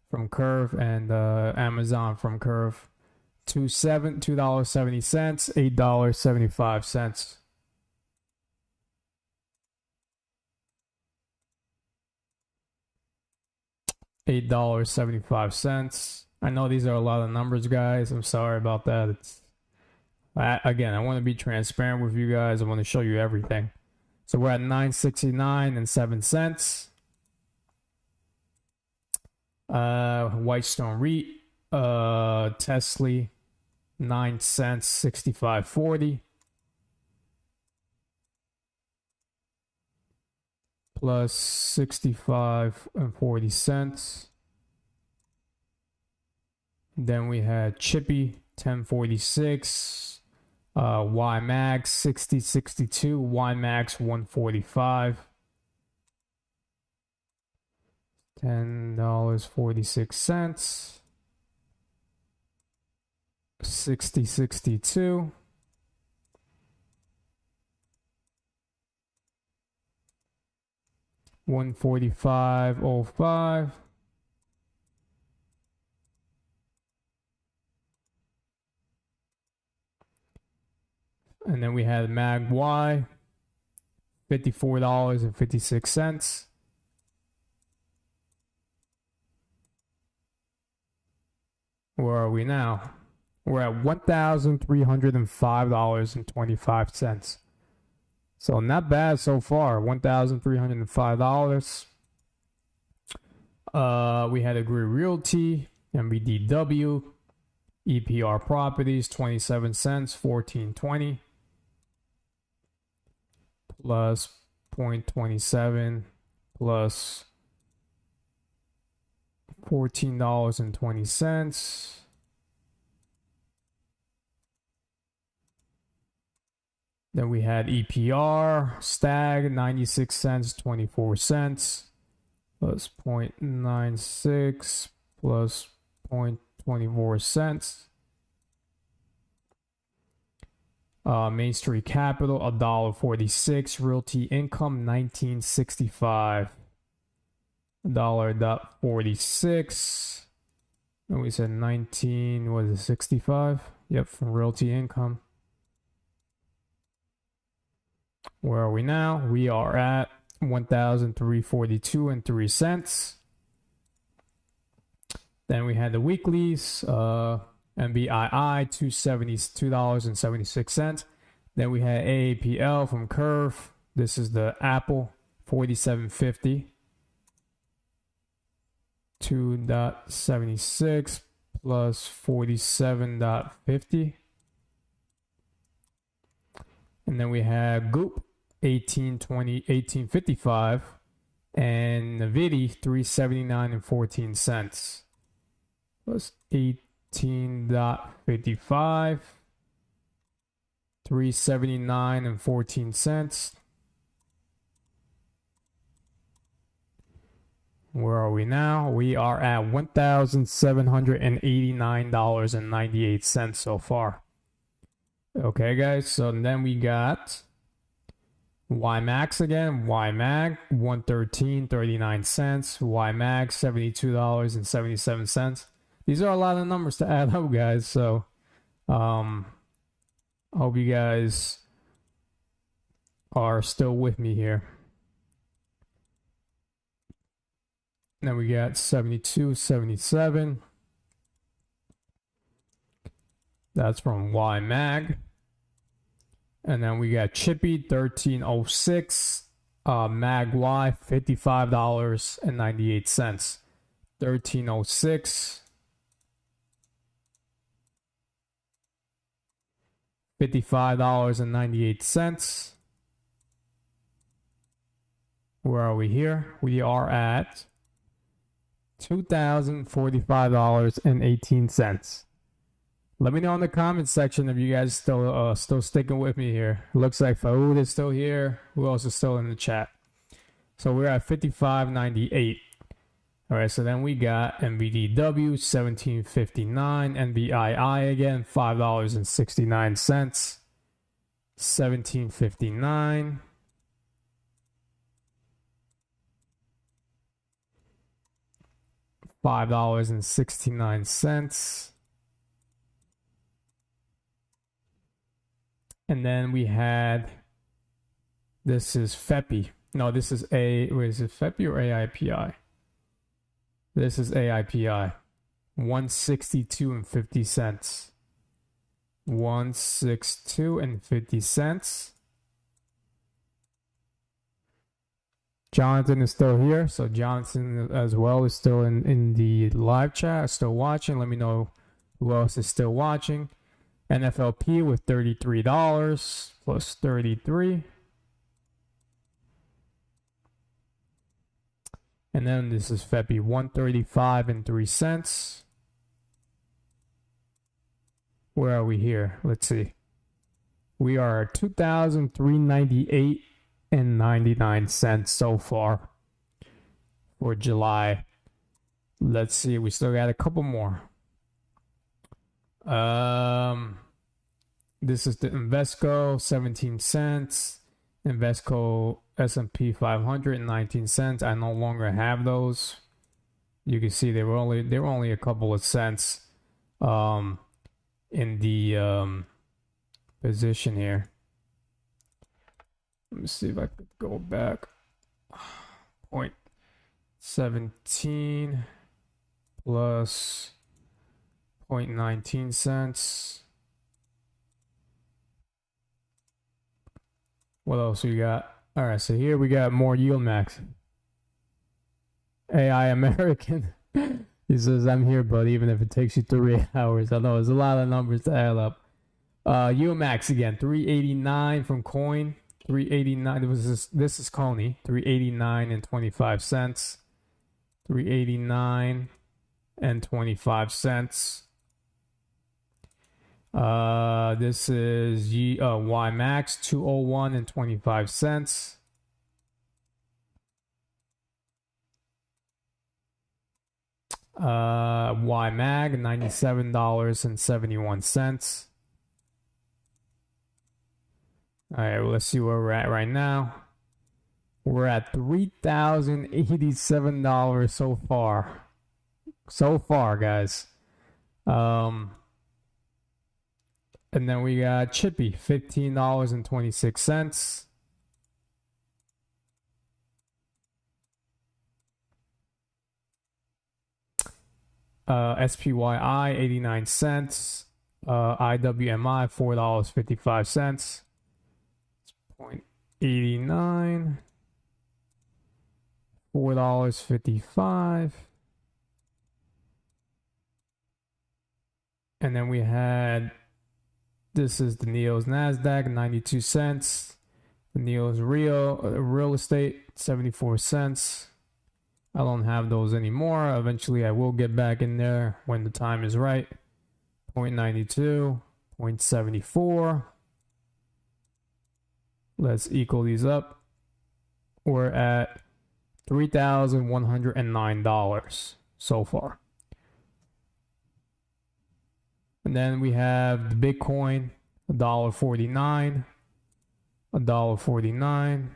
from Curve, and Amazon from Curve. $2.70, $8.75. $8.75. I know these are a lot of numbers, guys. I'm sorry about that. Again, I want to be transparent with you guys. I want to show you everything. So we're at $9.69 and 7 cents. Whitestone REIT, Tesla, 9 cents, 65.40 plus 65 and 40 cents. Then we had Chippy, 10.46, YMAX, 60.62, YMAX, 145. $10.46, 60.62, $145.05, and then we had Mag Y, $54.56. Where are we now? We're at $1,305.25. So not bad so far. $1,305. We had Agree Realty, MBDW, EPR Properties, 27 cents, 14.20 plus 0.27 plus $14.20. Then we had EPR, Stag, 96 cents, 24 cents, plus 0.96 plus 0.24 cents. Main Street Capital, $1.46. Realty Income, 1965. $1.46. And we said 19, was it 65? Yep, from Realty Income. Where are we now? We are at $1,342.03. Then we had the weeklies, MBII, $2.76. Then we had AAPL from Curve. This is the Apple, $47.50. 2.76 plus 47.50. And then we have Goop, 18.55, and Nvidia, 379.14 plus 18.55, 379.14. Where are we now? We are at $1,789.98 so far. Okay, guys, so then we got YMAX again. YMAG, 113.39 cents. YMAG, $72.77. These are a lot of numbers to add up, guys. So, hope you guys are still with me here. Then we got 72.77. That's from YMAG. And then we got Chippy, 13.06. MAGY, $55.98. 13.06. $55.98. Where are we here? We are at $2,045.18. Let me know in the comments section if you guys still sticking with me here. It looks like Faoud is still here. Who else is still in the chat? So we're at $55.98. All right, so then we got MBDW, $17.59. NBII again, $5.69. $17.59. $5.69. And then we had, this is FEPI. No, this is is it FEPI or AIPI? This is AIPI. 162.50. 162.50. Jonathan is still here. So Jonathan as well is still in the live chat, still watching. Let me know who else is still watching. NFLP with $33 plus 33. And then this is FEPI, 135.03. Where are we here? Let's see. We are at $2,398.99 so far for July. Let's see. We still got a couple more. This is the Invesco, 17 cents. Invesco S&P 500, 19 cents. I no longer have those. You can see they were only a couple of cents in the position here. Let me see if I could go back. 0.17 plus 0.19 cents. What else we got? All right, so here we got more yield max. AI American. He says, I'm here, but even if it takes you 3 hours. I know there's a lot of numbers to add up. Yield max again, 389 from Coin. 389. This is Coney. 389 and 25 cents. 389 and 25 cents. This is Y Max 201 and 25 cents. Y Mag $97.71. All right, well, let's see where we're at right now. We're at $3,087 so far. So far, guys. And then we got Chippy, $15.26. SPYI, 89 cents. IWMI, $4.55. 0.89. $4.55. And then we had, this is the NEO's NASDAQ, 92 cents. The NEO's real estate, 74 cents. I don't have those anymore. Eventually I will get back in there when the time is right. 0.92, 0.74. Let's equal these up. We're at $3,109 so far. And then we have the Bitcoin, $1.49, $1.49,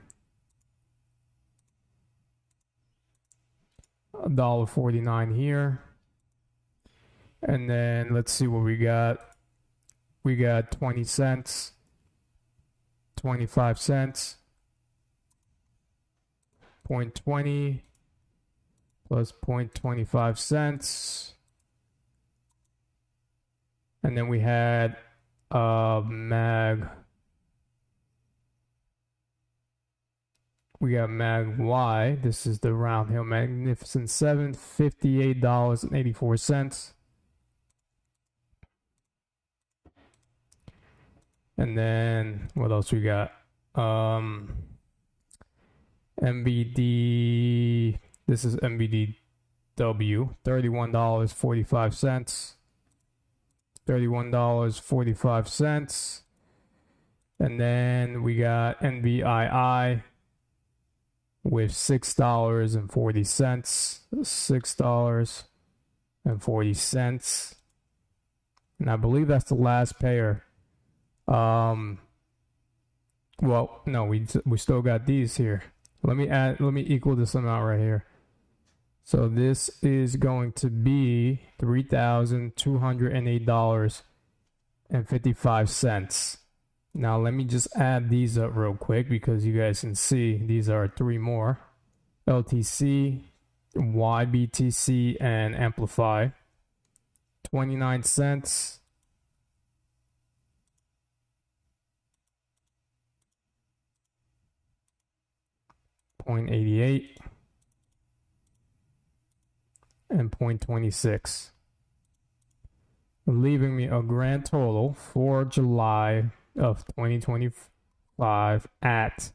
$1.49 here. And then let's see what we got. We got 20 cents, 25 cents, 0.20 plus 0.25 cents. And then we had MAG. We got MAG Y. This is the Round Hill Magnificent 7, $58.84. And then what else we got? MBD. This is MBDW, $31.45. $31.45. And then we got NBII with $6.40. $6.40. And I believe that's the last pair. Well, no, we still got these here. Let me equal this amount right here. So this is going to be $3,208.55. Now let me just add these up real quick because you guys can see these are three more. LTC, YBTC, and Amplify. 29 cents. $0.88 and $0.26, leaving me a grand total for July of 2025 at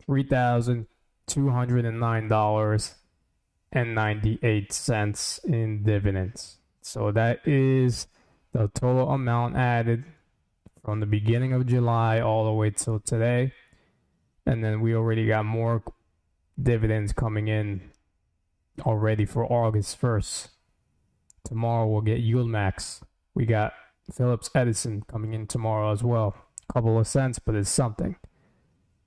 $3,209.98 in dividends. So that is the total amount added from the beginning of July all the way till today. And then we already got more dividends coming in already for August 1st. Tomorrow we'll get Yield Max. We got Phillips Edison coming in tomorrow as well. A couple of cents, but it's something.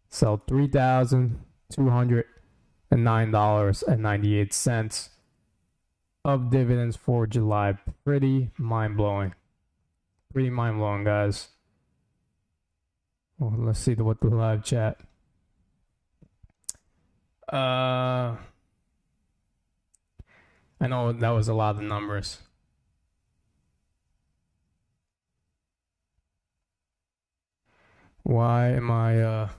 So $3,209.98 of dividends for July. Pretty mind-blowing. Pretty mind-blowing, guys. Well, let's see what the live chat. I know that was a lot of numbers. Why am I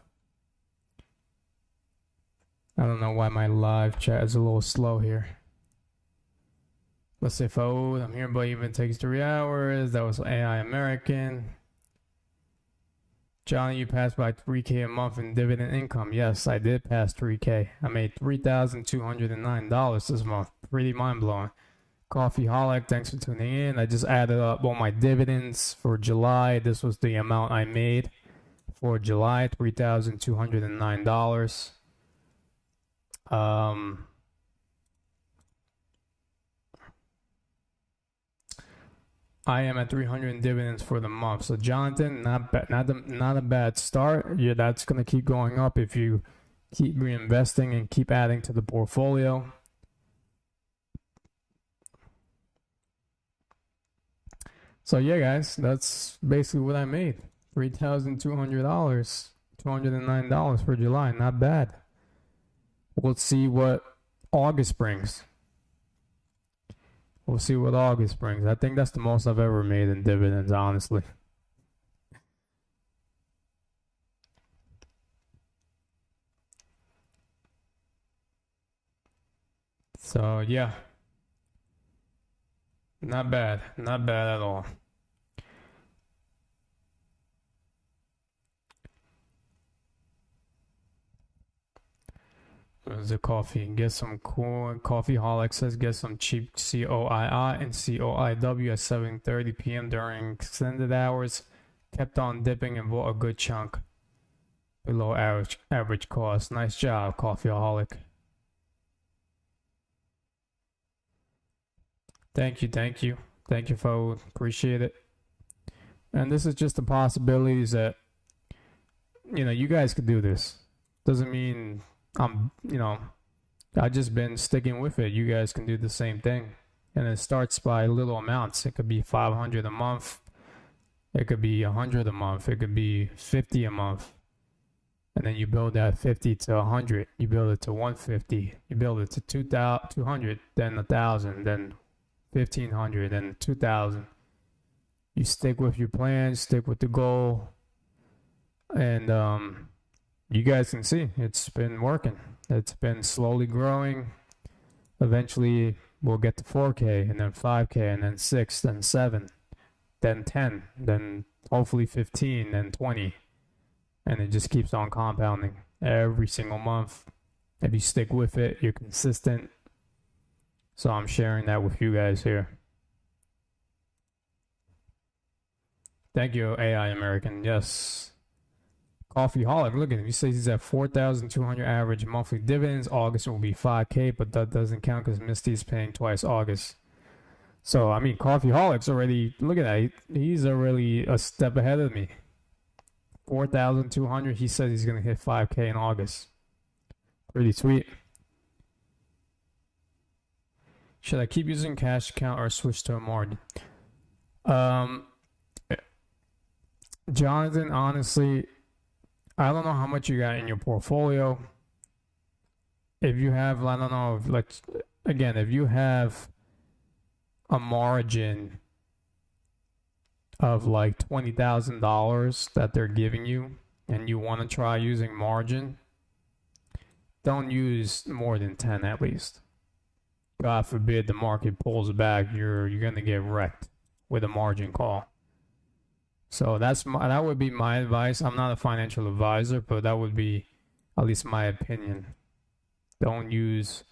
don't know why my live chat is a little slow here. Let's say fold. I'm here, but even takes 3 hours. That was AI American. Johnny, you passed by 3K a month in dividend income. Yes, I did pass 3K. I made $3,209 this month. Pretty mind-blowing. Coffeeholic, thanks for tuning in. I just added up all my dividends for July. This was the amount I made for July, $3,209. I am at 300 in dividends for the month. So Jonathan, not a bad start. Yeah, that's gonna keep going up if you keep reinvesting and keep adding to the portfolio. So yeah, guys, that's basically what I made. $3,200, $209 for July. Not bad. We'll see what August brings. We'll see what August brings. I think that's the most I've ever made in dividends, honestly. So, yeah. Not bad. Not bad at all. There's a coffee. Get some cool. Coffeeholic says get some cheap COII and COIW at 7:30 p.m. during extended hours. Kept on dipping and bought a good chunk below average cost. Nice job, Coffeeholic. Thank you, folks. Appreciate it. And this is just the possibilities that you guys could do this. Doesn't mean I've just been sticking with it. You guys can do the same thing. And it starts by little amounts. It could be 500 a month. It could be 100 a month. It could be 50 a month. And then you build that 50 to 100. You build it to 150. You build it to 200, then 1,000, then 1,500, then 2,000. You stick with your plan, stick with the goal. And you guys can see it's been working. It's been slowly growing. Eventually, we'll get to 4K, and then 5K, and then 6, then 7, then 10, then hopefully 15, then 20. And it just keeps on compounding every single month. If you stick with it, you're consistent. So I'm sharing that with you guys here. Thank you, AI American. Yes. Coffeeholic, look at him. He says he's at 4,200 average monthly dividends. August will be 5K, but that doesn't count because Misty's paying twice August. So, I mean, Coffeeholic's already, look at that. He's already a step ahead of me. 4,200. He says he's going to hit 5K in August. Pretty sweet. Should I keep using cash account or switch to a margin? Jonathan, honestly, I don't know how much you got in your portfolio. If you have, I don't know, if you have a margin of like $20,000 that they're giving you and you want to try using margin, don't use more than 10 at least. God forbid the market pulls back, you're going to get wrecked with a margin call. So that would be my advice. I'm not a financial advisor, but that would be at least my opinion. Only use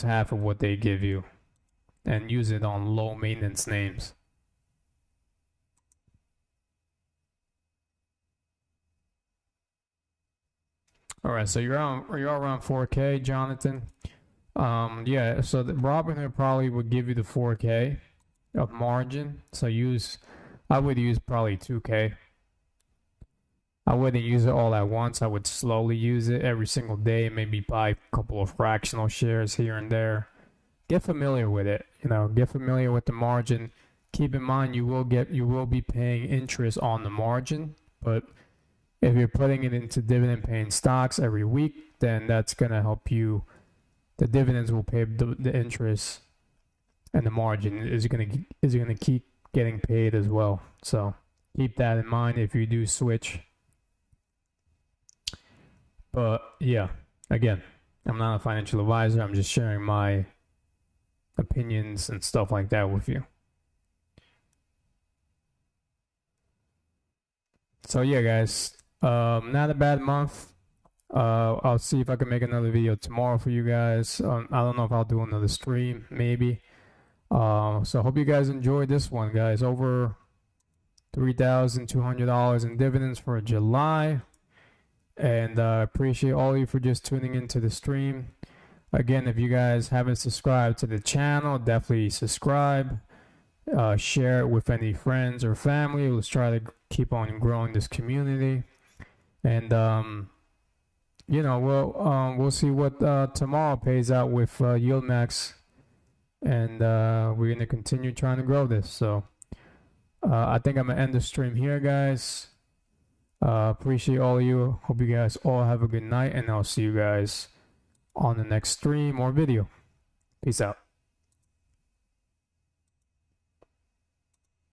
half of what they give you and use it on low maintenance names. All right, so you're around 4K, Jonathan. Yeah, so the Robinhood probably would give you the 4K of margin. So I would use probably 2K. I wouldn't use it all at once. I would slowly use it every single day, maybe buy a couple of fractional shares here and there. Get familiar with it, get familiar with the margin. Keep in mind you will be paying interest on the margin, but if you're putting it into dividend paying stocks every week, then that's going to help you. The dividends will pay the interest, and the margin is going to keep getting paid as well. So keep that in mind if you do switch. But yeah, again, I'm not a financial advisor. I'm just sharing my opinions and stuff like that with you. So yeah, guys, not a bad month. I'll see if I can make another video tomorrow for you guys. I don't know if I'll do another stream, maybe. So I hope you guys enjoyed this one, guys. Over $3,200 in dividends for July. And I appreciate all of you for just tuning into the stream. Again, if you guys haven't subscribed to the channel, definitely subscribe. Share it with any friends or family. Let's try to keep on growing this community. And you know, we'll see what tomorrow pays out with YieldMax, and we're gonna continue trying to grow this. So I think I'm gonna end the stream here, guys. Appreciate all of you. Hope you guys all have a good night, and I'll see you guys on the next stream or video. Peace out.